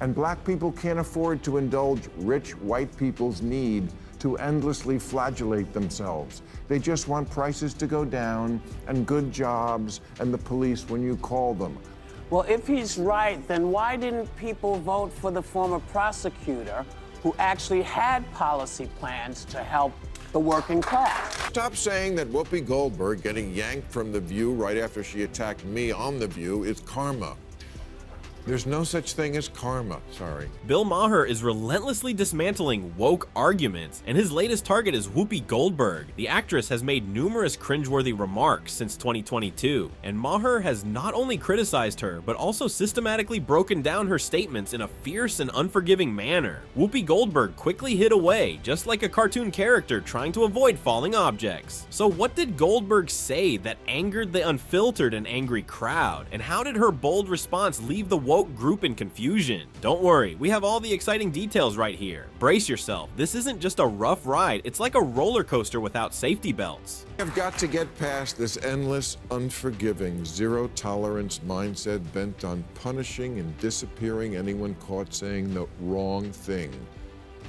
And black people can't afford to indulge rich white people's need to endlessly flagellate themselves. They just want prices to go down and good jobs and the police when you call them. Well, if he's right, then why didn't people vote for the former prosecutor who actually had policy plans to help the working class? Stop saying that Whoopi Goldberg getting yanked from The View right after she attacked me on The View is karma. There's no such thing as karma, sorry. Bill Maher is relentlessly dismantling woke arguments, and his latest target is Whoopi Goldberg. The actress has made numerous cringeworthy remarks since 2022, and Maher has not only criticized her, but also systematically broken down her statements in a fierce and unforgiving manner. Whoopi Goldberg quickly hid away, just like a cartoon character trying to avoid falling objects. So what did Goldberg say that angered the unfiltered and angry crowd? And how did her bold response leave the woke group in confusion? Don't worry, we have all the exciting details right here. Brace yourself, this isn't just a rough ride, it's like a roller coaster without safety belts. I've got to get past this endless, unforgiving, zero-tolerance mindset bent on punishing and disappearing anyone caught saying the wrong thing.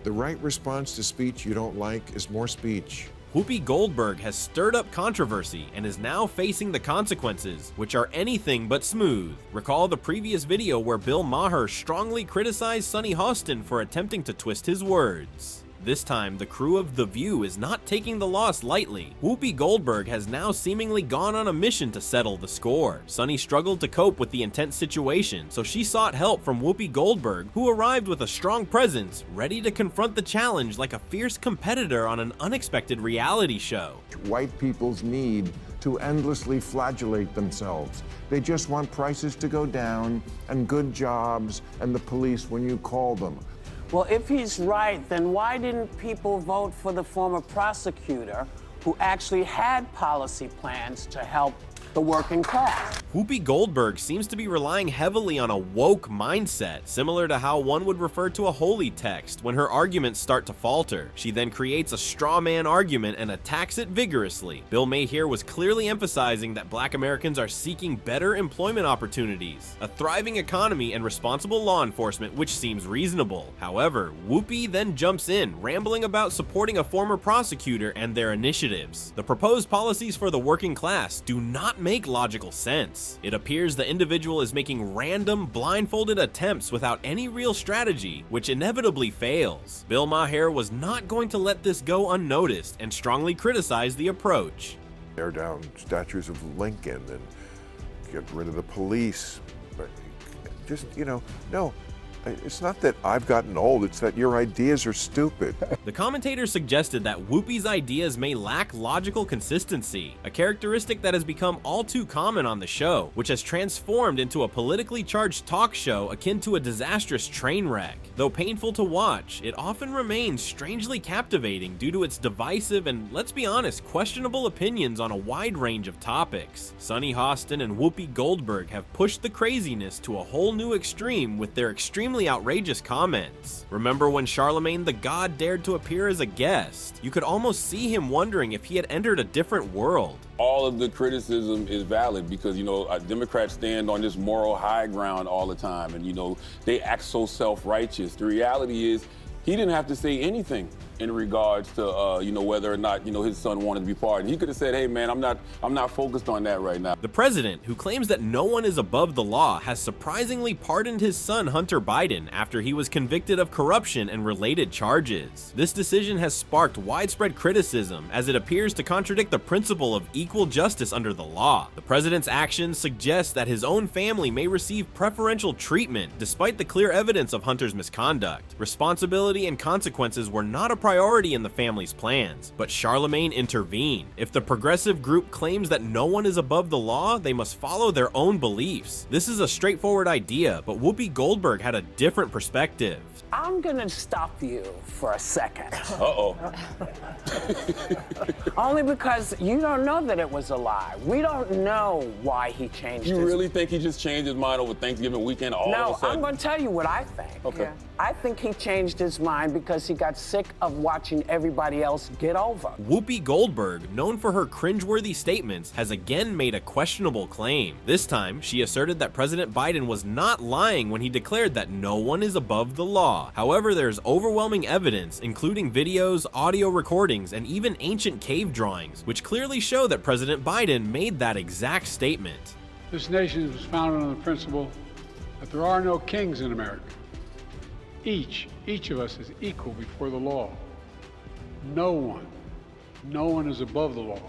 The right response to speech you don't like is more speech. Whoopi Goldberg has stirred up controversy and is now facing the consequences, which are anything but smooth. Recall the previous video where Bill Maher strongly criticized Sunny Hostin for attempting to twist his words. This time, the crew of The View is not taking the loss lightly. Whoopi Goldberg has now seemingly gone on a mission to settle the score. Sunny struggled to cope with the intense situation, so she sought help from Whoopi Goldberg, who arrived with a strong presence, ready to confront the challenge like a fierce competitor on an unexpected reality show. White people's need to endlessly flagellate themselves. They just want prices to go down and good jobs and the police when you call them. Well, if he's right, then why didn't people vote for the former prosecutor who actually had policy plans to help the working class? Whoopi Goldberg seems to be relying heavily on a woke mindset, similar to how one would refer to a holy text when her arguments start to falter. She then creates a straw man argument and attacks it vigorously. Bill Maher was clearly emphasizing that black Americans are seeking better employment opportunities, a thriving economy, and responsible law enforcement, which seems reasonable. However, Whoopi then jumps in, rambling about supporting a former prosecutor and their initiatives. The proposed policies for the working class do not make logical sense. It appears the individual is making random, blindfolded attempts without any real strategy, which inevitably fails. Bill Maher was not going to let this go unnoticed and strongly criticized the approach. Tear down statues of Lincoln and get rid of the police. But just, no. It's not that I've gotten old, it's that your ideas are stupid. The commentator suggested that Whoopi's ideas may lack logical consistency, a characteristic that has become all too common on the show, which has transformed into a politically charged talk show akin to a disastrous train wreck. Though painful to watch, it often remains strangely captivating due to its divisive and, let's be honest, questionable opinions on a wide range of topics. Sunny Hostin and Whoopi Goldberg have pushed the craziness to a whole new extreme with their extremely outrageous comments. Remember when Charlemagne the God dared to appear as a guest? You could almost see him wondering if he had entered a different world. All of the criticism is valid because, Democrats stand on this moral high ground all the time and, they act so self-righteous. The reality is he didn't have to say anything in regards to, whether or not, his son wanted to be pardoned. He could have said, hey, man, I'm not focused on that right now. The president, who claims that no one is above the law, has surprisingly pardoned his son Hunter Biden after he was convicted of corruption and related charges. This decision has sparked widespread criticism as it appears to contradict the principle of equal justice under the law. The president's actions suggest that his own family may receive preferential treatment despite the clear evidence of Hunter's misconduct. Responsibility and consequences were not a priority in the family's plans, but Charlemagne intervened. If the progressive group claims that no one is above the law, they must follow their own beliefs. This is a straightforward idea, but Whoopi Goldberg had a different perspective. I'm gonna stop you for a second. Uh-oh. Only because you don't know that it was a lie. We don't know why he changed his... You really think he just changed his mind over Thanksgiving weekend all of a sudden? No, I'm gonna tell you what I think. Okay. I think he changed his mind because he got sick of watching everybody else get over. Whoopi Goldberg, known for her cringeworthy statements, has again made a questionable claim. This time, she asserted that President Biden was not lying when he declared that no one is above the law. However, there's overwhelming evidence, including videos, audio recordings, and even ancient cave drawings, which clearly show that President Biden made that exact statement. This nation was founded on the principle that there are no kings in America. Each of us is equal before the law. No one is above the law.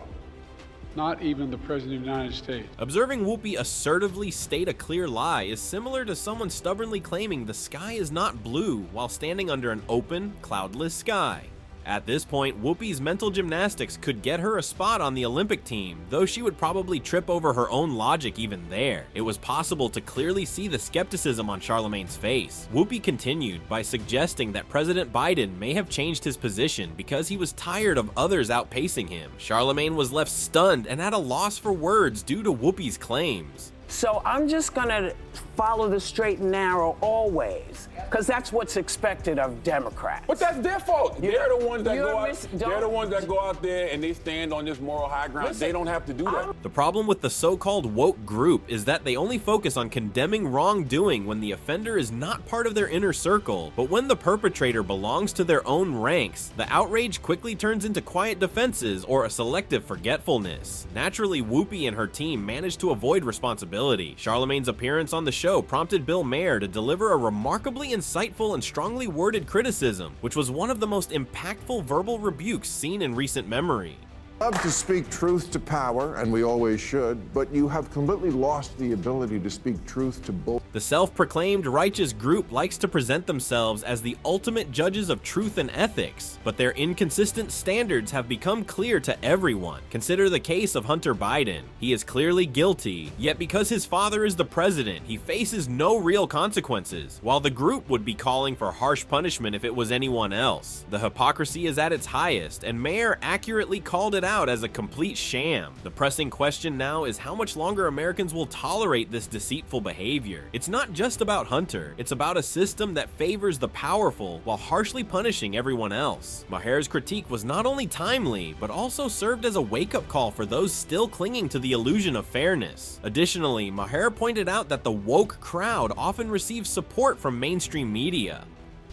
Not even the President of the United States. Observing Whoopi assertively state a clear lie is similar to someone stubbornly claiming the sky is not blue while standing under an open, cloudless sky. At this point, Whoopi's mental gymnastics could get her a spot on the Olympic team, though she would probably trip over her own logic even there. It was possible to clearly see the skepticism on Charlemagne's face. Whoopi continued by suggesting that President Biden may have changed his position because he was tired of others outpacing him. Charlemagne was left stunned and at a loss for words due to Whoopi's claims. So I'm just gonna follow the straight and narrow always, because that's what's expected of Democrats. But that's their fault. They're the ones that go out. They're the ones that go out there and they stand on this moral high ground. They don't have to do that. The problem with the so-called woke group is that they only focus on condemning wrongdoing when the offender is not part of their inner circle, but when the perpetrator belongs to their own ranks, the outrage quickly turns into quiet defenses or a selective forgetfulness. Naturally, Whoopi and her team managed to avoid responsibility. Charlemagne's appearance on the show prompted Bill Maher to deliver a remarkably insightful and strongly worded criticism, which was one of the most impactful verbal rebukes seen in recent memory. Love to speak truth to power, and we always should, but you have completely lost the ability to speak truth to bull. The self-proclaimed righteous group likes to present themselves as the ultimate judges of truth and ethics, but their inconsistent standards have become clear to everyone. Consider the case of Hunter Biden. He is clearly guilty, yet because his father is the president, he faces no real consequences, while the group would be calling for harsh punishment if it was anyone else. The hypocrisy is at its highest, and Maher accurately called it out as a complete sham. The pressing question now is how much longer Americans will tolerate this deceitful behavior. It's not just about Hunter, it's about a system that favors the powerful while harshly punishing everyone else. Maher's critique was not only timely, but also served as a wake-up call for those still clinging to the illusion of fairness. Additionally, Maher pointed out that the woke crowd often receives support from mainstream media.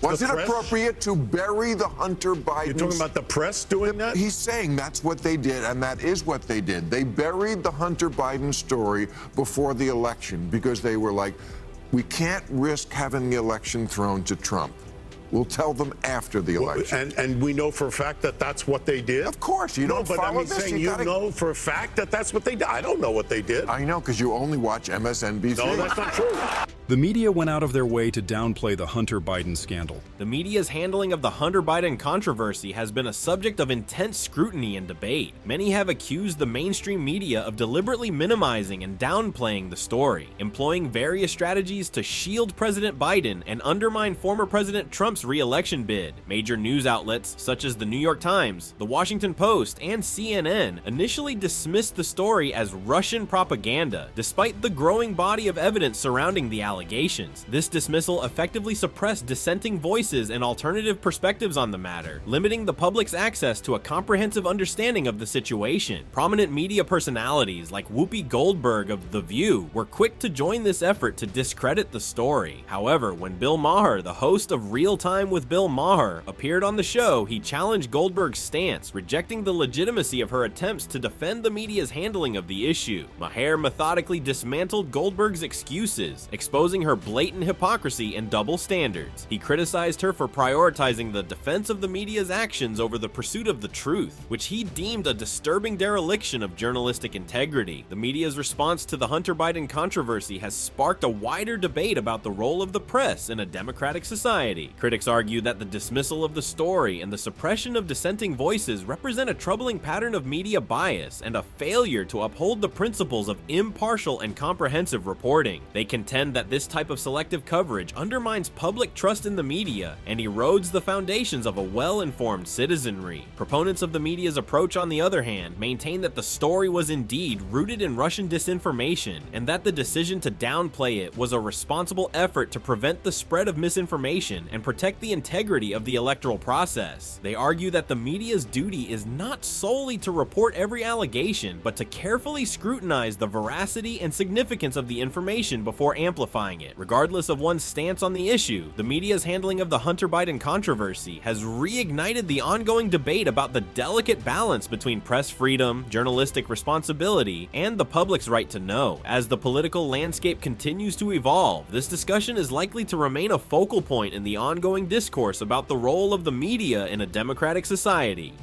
Was it appropriate to bury the Hunter Biden? You're talking about the press doing that? He's saying that's what they did, and that is what they did. They buried the Hunter Biden story before the election because they were like, we can't risk having the election thrown to Trump. We'll tell them after the election. And we know for a fact that that's what they did? Of course, you don't but follow I'm this. saying you know for a fact that that's what they did. I don't know what they did. I know, because you only watch MSNBC. No, that's not true. The media went out of their way to downplay the Hunter Biden scandal. The media's handling of the Hunter Biden controversy has been a subject of intense scrutiny and debate. Many have accused the mainstream media of deliberately minimizing and downplaying the story, employing various strategies to shield President Biden and undermine former President Trump's re-election bid. Major news outlets such as the New York Times, the Washington Post, and CNN initially dismissed the story as Russian propaganda, despite the growing body of evidence surrounding the allegations. This dismissal effectively suppressed dissenting voices and alternative perspectives on the matter, limiting the public's access to a comprehensive understanding of the situation. Prominent media personalities like Whoopi Goldberg of The View were quick to join this effort to discredit the story. However, when Bill Maher, the host of Real Time with Bill Maher, appeared on the show, he challenged Goldberg's stance, rejecting the legitimacy of her attempts to defend the media's handling of the issue. Maher methodically dismantled Goldberg's excuses, exposing her blatant hypocrisy and double standards. He criticized her for prioritizing the defense of the media's actions over the pursuit of the truth, which he deemed a disturbing dereliction of journalistic integrity. The media's response to the Hunter Biden controversy has sparked a wider debate about the role of the press in a democratic society. Critics argue that the dismissal of the story and the suppression of dissenting voices represent a troubling pattern of media bias and a failure to uphold the principles of impartial and comprehensive reporting. They contend that this type of selective coverage undermines public trust in the media and erodes the foundations of a well-informed citizenry. Proponents of the media's approach, on the other hand, maintain that the story was indeed rooted in Russian disinformation, and that the decision to downplay it was a responsible effort to prevent the spread of misinformation and protect the integrity of the electoral process. They argue that the media's duty is not solely to report every allegation, but to carefully scrutinize the veracity and significance of the information before amplifying it. Regardless of one's stance on the issue, the media's handling of the Hunter Biden controversy has reignited the ongoing debate about the delicate balance between press freedom, journalistic responsibility, and the public's right to know. As the political landscape continues to evolve, this discussion is likely to remain a focal point in the ongoing discourse about the role of the media in a democratic society.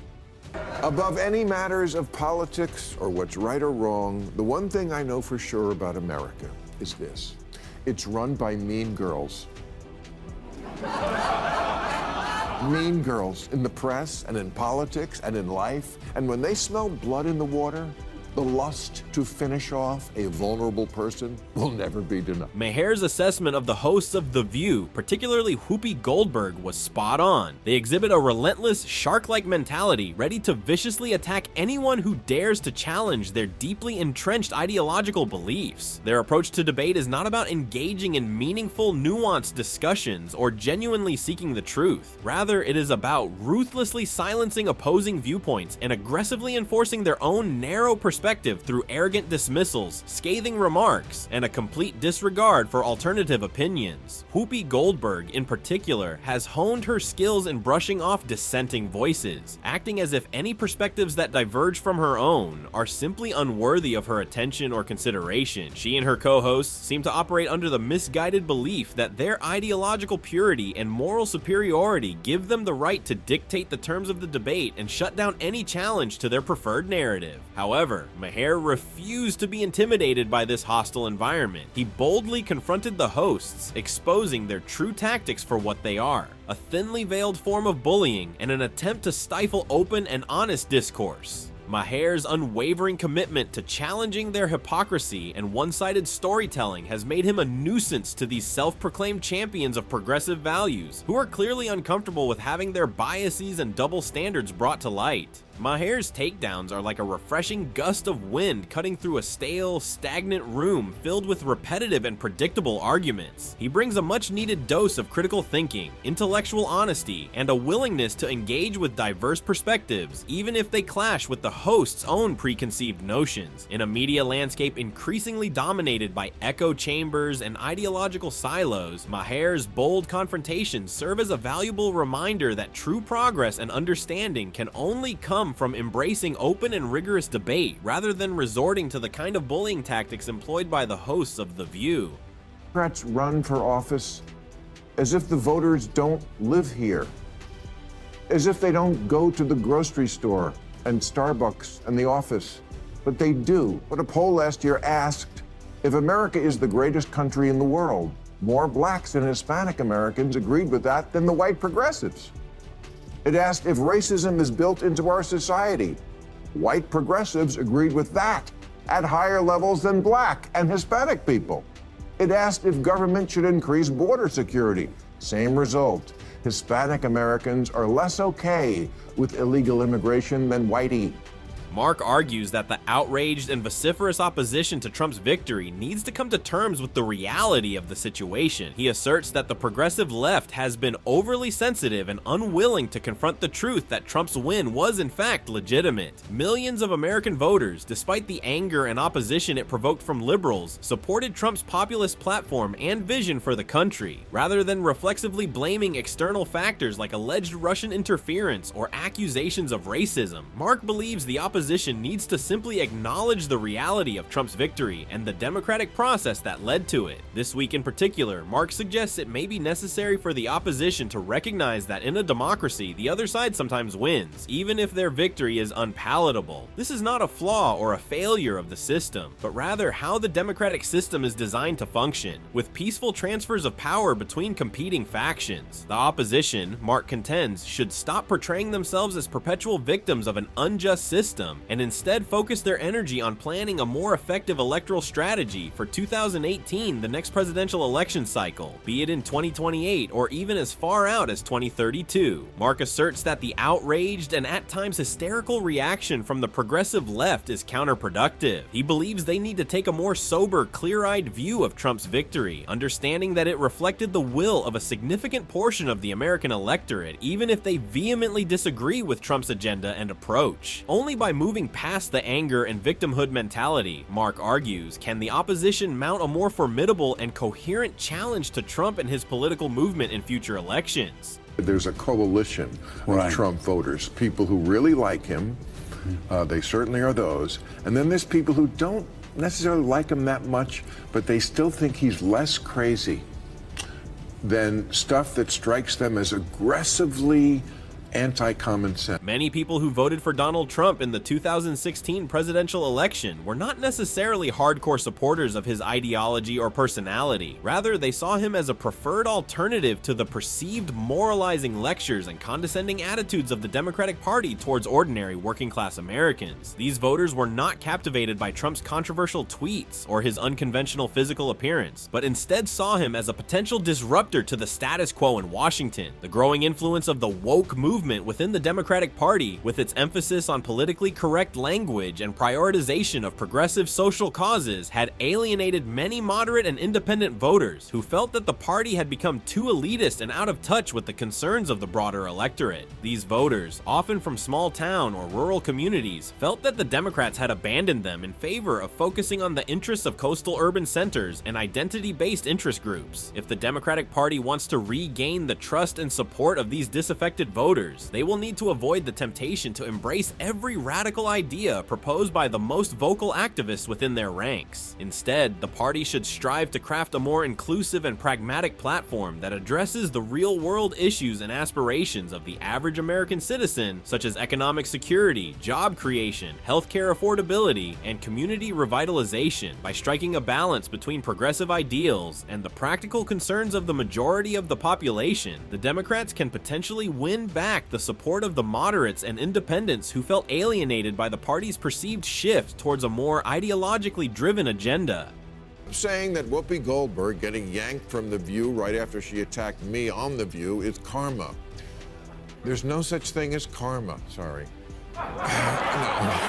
Above any matters of politics or what's right or wrong, the one thing I know for sure about America is this: it's run by mean girls. Mean girls in the press and in politics and in life. And when they smell blood in the water, the lust to finish off a vulnerable person will never be denied. Maher's assessment of the hosts of The View, particularly Whoopi Goldberg, was spot on. They exhibit a relentless, shark-like mentality, ready to viciously attack anyone who dares to challenge their deeply entrenched ideological beliefs. Their approach to debate is not about engaging in meaningful, nuanced discussions or genuinely seeking the truth. Rather, it is about ruthlessly silencing opposing viewpoints and aggressively enforcing their own narrow perspective through arrogant dismissals, scathing remarks, and a complete disregard for alternative opinions. Whoopi Goldberg, in particular, has honed her skills in brushing off dissenting voices, acting as if any perspectives that diverge from her own are simply unworthy of her attention or consideration. She and her co-hosts seem to operate under the misguided belief that their ideological purity and moral superiority give them the right to dictate the terms of the debate and shut down any challenge to their preferred narrative. However, Maher refused to be intimidated by this hostile environment. He boldly confronted the hosts, exposing their true tactics for what they are: a thinly veiled form of bullying and an attempt to stifle open and honest discourse. Maher's unwavering commitment to challenging their hypocrisy and one-sided storytelling has made him a nuisance to these self-proclaimed champions of progressive values, who are clearly uncomfortable with having their biases and double standards brought to light. Maher's takedowns are like a refreshing gust of wind cutting through a stale, stagnant room filled with repetitive and predictable arguments. He brings a much-needed dose of critical thinking, intellectual honesty, and a willingness to engage with diverse perspectives, even if they clash with the host's own preconceived notions. In a media landscape increasingly dominated by echo chambers and ideological silos, Maher's bold confrontations serve as a valuable reminder that true progress and understanding can only come from embracing open and rigorous debate, rather than resorting to the kind of bullying tactics employed by the hosts of The View. Democrats run for office as if the voters don't live here, as if they don't go to the grocery store and Starbucks and the office, but they do. But a poll last year asked, if America is the greatest country in the world, more blacks and Hispanic Americans agreed with that than the white progressives. It asked if racism is built into our society. White progressives agreed with that at higher levels than black and Hispanic people. It asked if government should increase border security. Same result. Hispanic Americans are less okay with illegal immigration than whitey. Mark argues that the outraged and vociferous opposition to Trump's victory needs to come to terms with the reality of the situation. He asserts that the progressive left has been overly sensitive and unwilling to confront the truth that Trump's win was in fact legitimate. Millions of American voters, despite the anger and opposition it provoked from liberals, supported Trump's populist platform and vision for the country. Rather than reflexively blaming external factors like alleged Russian interference or accusations of racism, Mark believes the opposition needs to simply acknowledge the reality of Trump's victory and the democratic process that led to it. This week in particular, Mark suggests it may be necessary for the opposition to recognize that in a democracy, the other side sometimes wins, even if their victory is unpalatable. This is not a flaw or a failure of the system, but rather how the democratic system is designed to function, with peaceful transfers of power between competing factions. The opposition, Mark contends, should stop portraying themselves as perpetual victims of an unjust system them, and instead focus their energy on planning a more effective electoral strategy for 2018, the next presidential election cycle, be it in 2028 or even as far out as 2032. Mark asserts that the outraged and at times hysterical reaction from the progressive left is counterproductive. He believes they need to take a more sober, clear-eyed view of Trump's victory, understanding that it reflected the will of a significant portion of the American electorate, even if they vehemently disagree with Trump's agenda and approach. Only by moving past the anger and victimhood mentality, Mark argues, can the opposition mount a more formidable and coherent challenge to Trump and his political movement in future elections. There's a coalition of Trump voters, people who really like him. They certainly are those. And then there's people who don't necessarily like him that much, but they still think he's less crazy than stuff that strikes them as aggressively anti-common sense. Many people who voted for Donald Trump in the 2016 presidential election were not necessarily hardcore supporters of his ideology or personality. Rather, they saw him as a preferred alternative to the perceived moralizing lectures and condescending attitudes of the Democratic Party towards ordinary working-class Americans. These voters were not captivated by Trump's controversial tweets or his unconventional physical appearance, but instead saw him as a potential disruptor to the status quo in Washington. The growing influence of the woke movement within the Democratic Party, with its emphasis on politically correct language and prioritization of progressive social causes, had alienated many moderate and independent voters who felt that the party had become too elitist and out of touch with the concerns of the broader electorate. These voters, often from small town or rural communities, felt that the Democrats had abandoned them in favor of focusing on the interests of coastal urban centers and identity-based interest groups. If the Democratic Party wants to regain the trust and support of these disaffected voters, they will need to avoid the temptation to embrace every radical idea proposed by the most vocal activists within their ranks. Instead, the party should strive to craft a more inclusive and pragmatic platform that addresses the real-world issues and aspirations of the average American citizen, such as economic security, job creation, healthcare affordability, and community revitalization, by striking a balance between progressive ideals and the practical concerns of the majority of the population. The Democrats can potentially win back the support of the moderates and independents who felt alienated by the party's perceived shift towards a more ideologically driven agenda. Saying that Whoopi Goldberg getting yanked from The View right after she attacked me on The View is karma. There's no such thing as karma, sorry. No.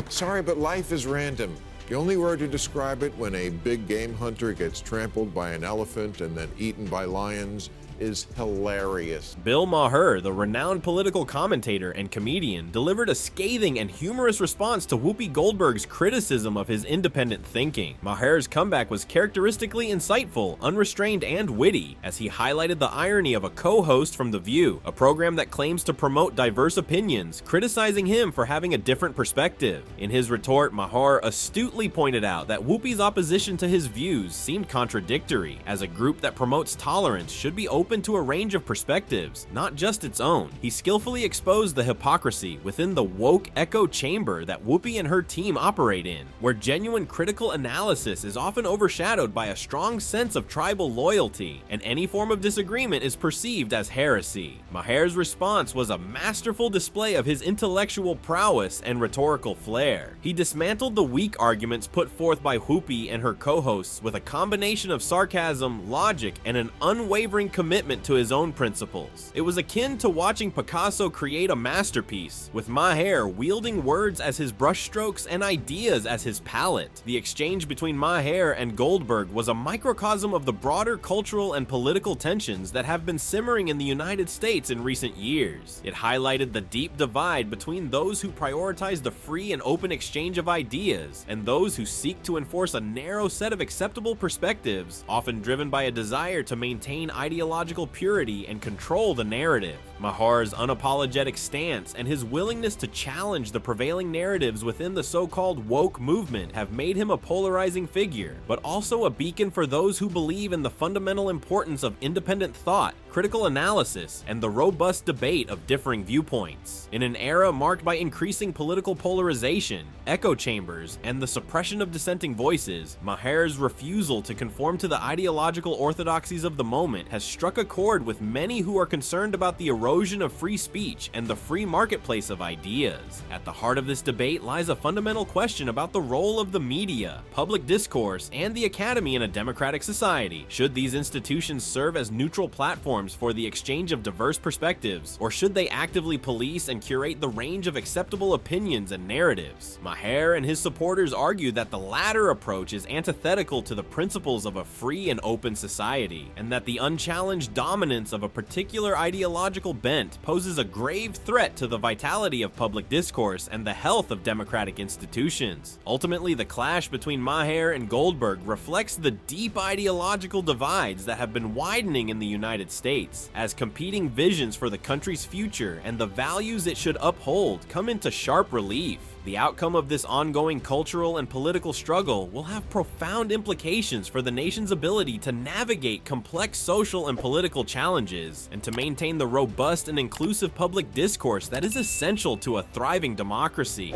Sorry, but life is random. The only word to describe it when a big game hunter gets trampled by an elephant and then eaten by lions is hilarious. Bill Maher, the renowned political commentator and comedian, delivered a scathing and humorous response to Whoopi Goldberg's criticism of his independent thinking. Maher's comeback was characteristically insightful, unrestrained, and witty, as he highlighted the irony of a co-host from The View, a program that claims to promote diverse opinions, criticizing him for having a different perspective. In his retort, Maher astutely pointed out that Whoopi's opposition to his views seemed contradictory, as a group that promotes tolerance should be open to a range of perspectives, not just its own. He skillfully exposed the hypocrisy within the woke echo chamber that Whoopi and her team operate in, where genuine critical analysis is often overshadowed by a strong sense of tribal loyalty, and any form of disagreement is perceived as heresy. Maher's response was a masterful display of his intellectual prowess and rhetorical flair. He dismantled the weak arguments put forth by Whoopi and her co-hosts with a combination of sarcasm, logic, and an unwavering commitment to his own principles. It was akin to watching Picasso create a masterpiece, with Maher wielding words as his brushstrokes and ideas as his palette. The exchange between Maher and Goldberg was a microcosm of the broader cultural and political tensions that have been simmering in the United States in recent years. It highlighted the deep divide between those who prioritize the free and open exchange of ideas and those who seek to enforce a narrow set of acceptable perspectives, often driven by a desire to maintain ideological purity and control the narrative. Maher's unapologetic stance and his willingness to challenge the prevailing narratives within the so-called woke movement have made him a polarizing figure, but also a beacon for those who believe in the fundamental importance of independent thought, critical analysis, and the robust debate of differing viewpoints. In an era marked by increasing political polarization, echo chambers, and the suppression of dissenting voices, Maher's refusal to conform to the ideological orthodoxies of the moment has struck a chord with many who are concerned about the erosion of free speech and the free marketplace of ideas. At the heart of this debate lies a fundamental question about the role of the media, public discourse, and the academy in a democratic society. Should these institutions serve as neutral platforms for the exchange of diverse perspectives, or should they actively police and curate the range of acceptable opinions and narratives? Maher and his supporters argue that the latter approach is antithetical to the principles of a free and open society, and that the unchallenged dominance of a particular ideological bent poses a grave threat to the vitality of public discourse and the health of democratic institutions. Ultimately, the clash between Maher and Goldberg reflects the deep ideological divides that have been widening in the United States, as competing visions for the country's future and the values it should uphold come into sharp relief. The outcome of this ongoing cultural and political struggle will have profound implications for the nation's ability to navigate complex social and political challenges and to maintain the robust and inclusive public discourse that is essential to a thriving democracy.